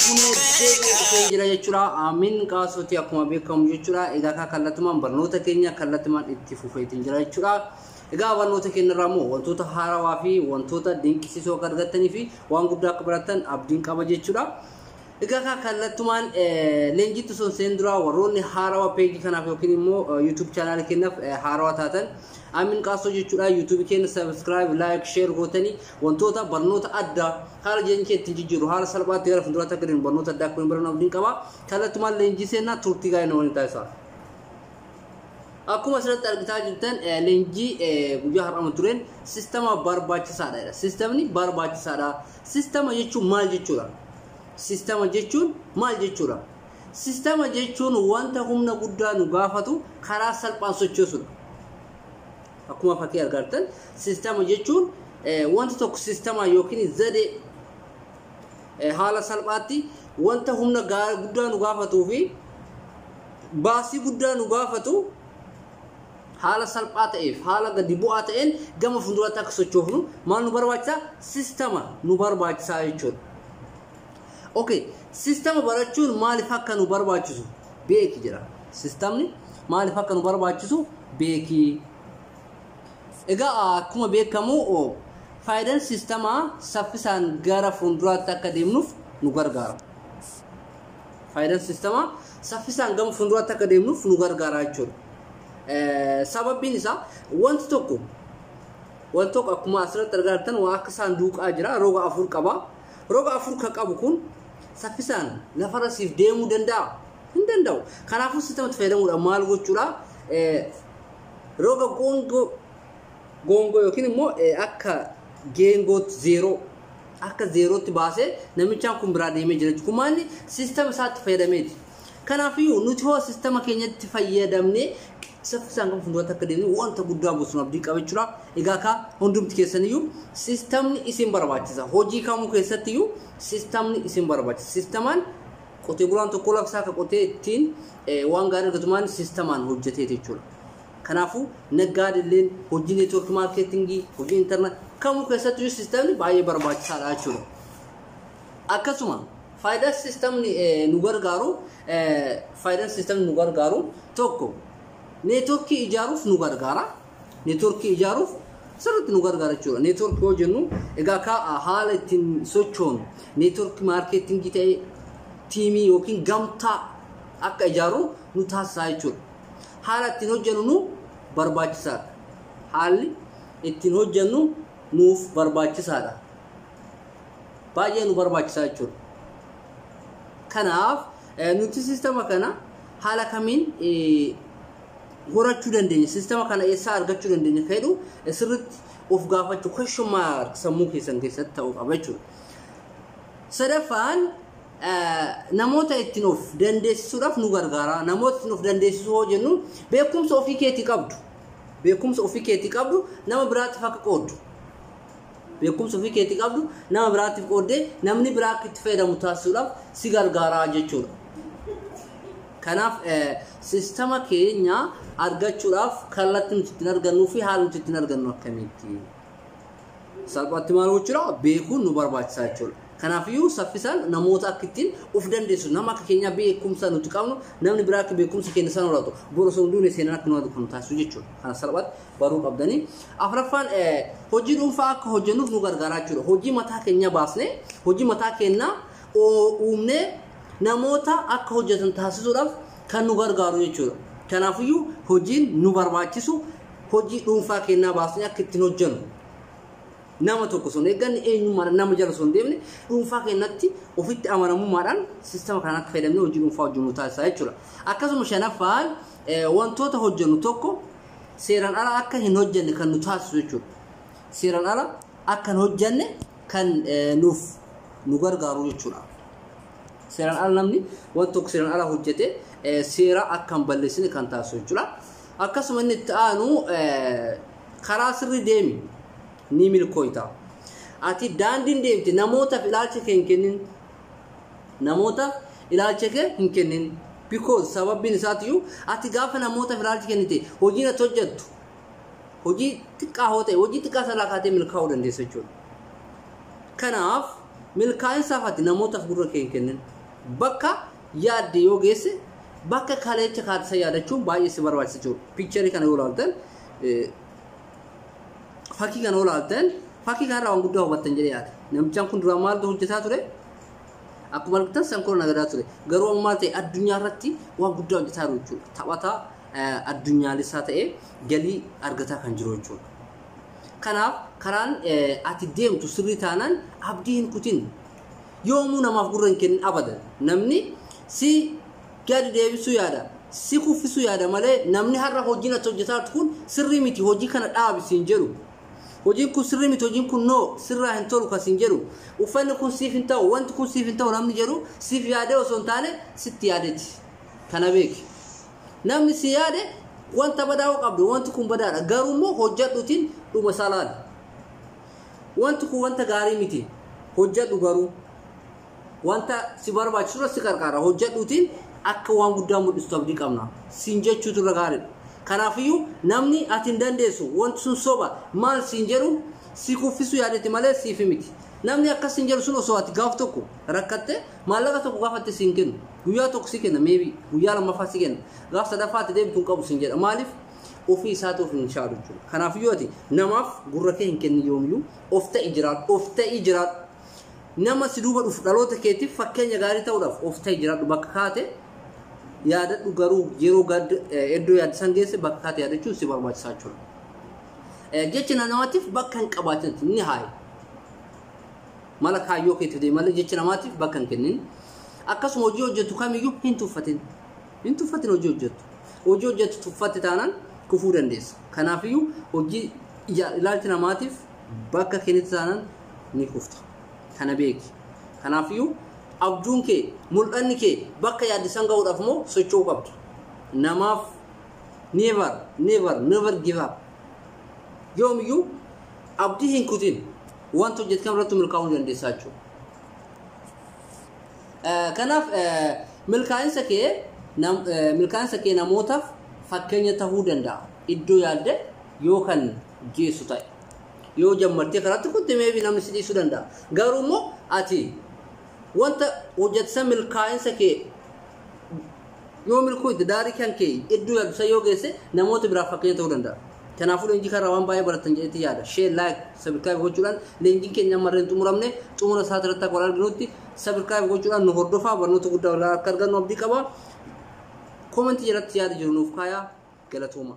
fuunee deebi'ee jira jechuudha. Amiin qaasootii akkuma beekamu jechuudha. Egaa kallattumaan barnoota keenya kallattumaan itti fufeetiin jira jechuudha. Egaa barnoota keenya irraa immoo wantoota haarawaa fi wantoota dinqisiisoo argattanii fi waan guddaa akka baratan abdiin qaba jechuudha. Egaa kallattumaan leenjiitti sun seendura warroonni haarawaa peejii kanaaf yookiin immoo YouTube channel keenyaaf haarawaa taatan Amiin qaasoo jechuudha. YouTube keenya subscribe, like, share gootanii wantoota barnoota addaa haala jeenkeetti jijjiiru haala salphaatti gara fuulduraatti akka deemu barnoota addaa akka barnoota abdiin qaba. Kallattumaan leenjii seenaa turtii gaa'ina waliin taasisaa. Akkuma asirratti argitaa jirtan leenjii guyyaa har'aa tureen sistema barbaachisaadha. Sistemni barbaachisaadha. Sistema jechuun maal jechuudha? Sistema jechuun maal jechuudha? Sistema jechuun wanta humna guddaa nu gaafatu karaa salphaan sochoosudha. Akkuma fakkii argattan sistema jechuun wanta tokko sistema yookiin zade haala salphaatti wanta humna guddaa nu gaafatuu fi baasii guddaa nu gaafatu haala salphaa ta'eef haala gadi bu'aa ta'een gama fuulduraatti akka sochoofnu maal nu barbaachisa? Sistema nu barbaachisa jechuudha. Okay, sistema barachuun maaliif akka nu barbaachisu beeki jira. Sistemni maaliif akka nu barbaachisu beeki. Egaa akkuma beekamu faayidaan sistemaa saffisaan gara fuulduraatti akka deemnuuf nu gargaara. Faayidaan sistemaa saffisaan gama fuulduraatti akka deemnuuf nu gargaara jechuudha. Sababiin isaa wanti tokko akkuma asirratti argattan waa akka saanduqaa jira, roga afur qaba. Roga afur kan qabu kun saffisaan lafarra siif deemuu danda'a? Hin danda'u. Kanaafuu sistematti fayyadamuudhaan maal gochuudha? Roga gongo yookiin immoo akka geengootti zeeroo akka zeerootti baasee namichaan kun biraa deemee jira. Kun maalli sistema isaatti fayyadameeti. Kanaafuu nuti hoo sistema keenyatti fayyadamnee saffisaan kan fuulduraatti akka deemnu wanta guddaa buusuun abdii qaba jechuudha. Egaa hundumti keessaniyyuu sistemni isin barbaachisa. Hojii kamuu keessattiyyuu sistemni isin barbaachisa. Sistemaan qotee bulaan tokko lafsaa akka qotee ittiin waan gaarii argatumaan sistemaan hojjetee jechuudha. Kanaafuu naggaadilleen hojii network marketingii, hojii internet kamuu keessattiyyuu sistemni baay'ee barbaachisaadha jechuudha. Akkasuma faayidaan sistemni nu gargaaru tokko networkii ijaaruuf nu gargaara. Networkii ijaaruuf sirriitti nu gargaara jechuudha. Networkii yoo jennu egaa haala ittiin sochoonu network marketingii ta'ee tiimii yookiin gamtaa akka ijaaru nu taasisaa jechuudha. Haala ittiin hojjennu nu barbaachisaadha. Haalli ittiin hojjennu nuuf barbaachisaadha. Baay'ee nu barbaachisaa jechuudha. Kanaaf nuti sistema kana haala kamiin horachuu dandeenya? Sistema kana eessaa argachuu dandeenya? Kaydhu sirriitti of gaafachuu question mark sammuu keessatti ta'uu qaba jechuudha. Sadaffaan namoota ittiin of dandeessisuudhaaf nu gargaara. Namoota ittiin of dandeessisuu hoo jennu beekumsa ofii keetii qabdu. Beekumsa ofii keetii qabdu nama biraatiif akka qooddu. Beekumsa ofii keetii qabdu nama biraatiif qooddee namni biraa akka itti fayyadamu taasisuudhaaf si gargaara jechuudha. Kanaaf sistema keenya argachuudhaaf kallattii nuti ittiin argannuu fi haala nuti ittiin argannu akkamitti? Salphaatti maal gochuudha? Beekuun nu barbaachisa jechuudha. Kanaafiyyuu saffisaan namoota akka ittiin of dandeessu nama akka keenya beekumsa nuti qabnu namni biraa akka beekumsa keenya sana horatu boru sun duune seenan akka nu kan taasisu jechuudha. Kana salphaatti baruu qabdanii. Afuraffaan hojii dhuunfaa akka hojjennuuf nu gargaara jechuudha. Hojii mataa keenya baasnee hojii mataa keenya uumnee namoota akka hojjetan taasisuudhaaf kan nu gargaaru jechuudha. Kanaafiyyuu hojiin nu barbaachisu hojii dhuunfaa keenya baasnee akka ittiin hojjennu. Nama tokko sun eegganni eenyummaadhaan nama jala sun deemne dhuunfaa keenyatti ofitti amanamummaadhaan sistema kana akka fayyadamnee hojii dhuunfaa hojjennu taasisaa jechuudha. Akkasuma shanaffaan wantoota hojjennu tokko seeraan ala akka hin hojjenne kan nu taasisu jechuudha. Seeraan ala akka hin hojjenne kan nu gargaaru jechuudha. Seeraan ala namni wanta tokko seeraan ala hojjete seera akka hin balleessine kan taasisu jechuudha. Akkasuma inni itti aanu karaa sirrii deemi. Ni milkooyta. Ati daandiin deemte namootaaf ilaalcha kee hin kennin. Namootaaf ilaalcha kee hin kennin. Because sababiin isaatiyyuu ati gaafa namootaaf ilaalcha kennite hojiin ati hojjettu hojii xiqqaa hoo ta'e hojii xiqqaa sana kaatee milkaa'uu dandeessa jechuudha. Kanaaf milkaa'insaaf ati namootaaf gurra kee hin kennin. bakka yaadde yoo geesse bakka kaleecha kaatisa yaadachuun baay'ee si barbaachisa jechuudha. Piikcharii kana yoo ilaaltan fakkii kana yoo ilaaltan fakkii kanarraa waan guddaa hubattan jedhee yaada. Namichaan kun duraan maaltu hojjetaa ture? Akkuma argitan sankoora nagadaa ture. Garuu ammaa ta'e addunyaa irratti waan guddaa hojjetaa jiru jechuudha. Taphataa addunyaalessaa ta'ee galii argataa kan jiru jechuudha. Kanaaf karaan ati deemtu sirrii taanaan abdii hin kutin. Yoomuu namaaf gurra hin kennin abadan. Namni si gadi deebisuu yaada, si kuffisuu yaada malee namni har'a hojiin ati hojjetaa jirtu kun sirrii miti hojii kana dhaabi siin jedhu. Hojiin kun sirrii miti hojiin kun noo sirraa hin tolu kan siin jedhu. Uffanni kun siif hin ta'u, wanti kun siif hin ta'u namni jedhu siif yaadee osoo hin taane sitti yaadeeti. Kana beeki. Namni si yaade wanta badaa qabdu wanti kun badaadha. Garuu immoo hojjedhuutiin dhuma isaa laala. Wanti kun wanta gaarii miti. Hojjedhu garuu wanta si barbaachisu irratti si qarqara. Hojjedhuutiin akka waan guddaa mul'istu abdii qabna. Siin jechuutu irra gaariidha. Kanaafiyyuu namni ati hin dandeessu wanti sun soba maal siin jedhu si kuffisuu yaadeti malee siif miti. Namni akkas siin jedhu sun osoo ati gaaf tokko rakkatte maallaqa tokko gaafatte siin kennu. Guyyaa tokko si kenna maybe guyyaa lammaffaa si kenna. Gaaf sadaffaa ati deebituun qabu siin jedha. Maaliif? Ofii isaatu of hin shaadu jechuudha. Kanaafiyyuu ati namaaf gurra kee hin kenni yoomiyyuu of ta'ii jiraadhu. Nama si duuba dhufu dhaloota keetiif fakkeenya gaarii ta'uudhaaf of ta'ii jiraadhu bakka kaate yaadadhu garuu yeroo iddoo yaaddisan geesse bakka kaate yaadachuun si barbaachisaa jechuudha. Jecha namaatiif bakka hin qabaatanitti ni haayi. Mala kaayyoo keetiif deema malee jecha namaatiif bakka hin kennin. Akkasuma hojii hojjettu kamiyyuu hin tuffatin. Hin tuffatin hojii hojjettu. Hojii hojjettu tuffatte taanaan kufuu dandeessa. Kanaafiyyuu hojii ilaalcha namaatiif bakka kennite taanaan ni kufta. Kana beeki. Kanaafiyyuu abjuun kee mul'anni kee bakka yaaddisan ga'uudhaaf moo socho'uu qabdu. Namaaf never give up. Yoomiyyuu abdii hin kutin wanta hojjettan irratti milkaa'uu dandeessaa jechuudha. Kanaaf milkaa'insa kee namootaaf fakkeenya ta'uu danda'a. Iddoo yaadde yoo kan geessu ta'e. Yoo jammartee karaatti kutte meebii namni si dhiisuu danda'a. Garuu immoo ati wanta hojjettan milkaa'insa kee yoo milkooyte daarii kan kee iddoo yaaddu yoo geesse namoota biraaf fakkeenya ta'uu danda'a. Kanaafuu leenjii kanarraa waan baay'ee baratan jedhetti yaada. Share, like, subscribe gochuudhaan leenjiin keenya ammarreen xumuramne xumura isaa irratti akka wal arginutti subscribe gochuudhaan nu hordofaa barnoota guddaa akka argannu abdii qaba. Comment jalatti yaada jiru nuuf kaayaa galatooma.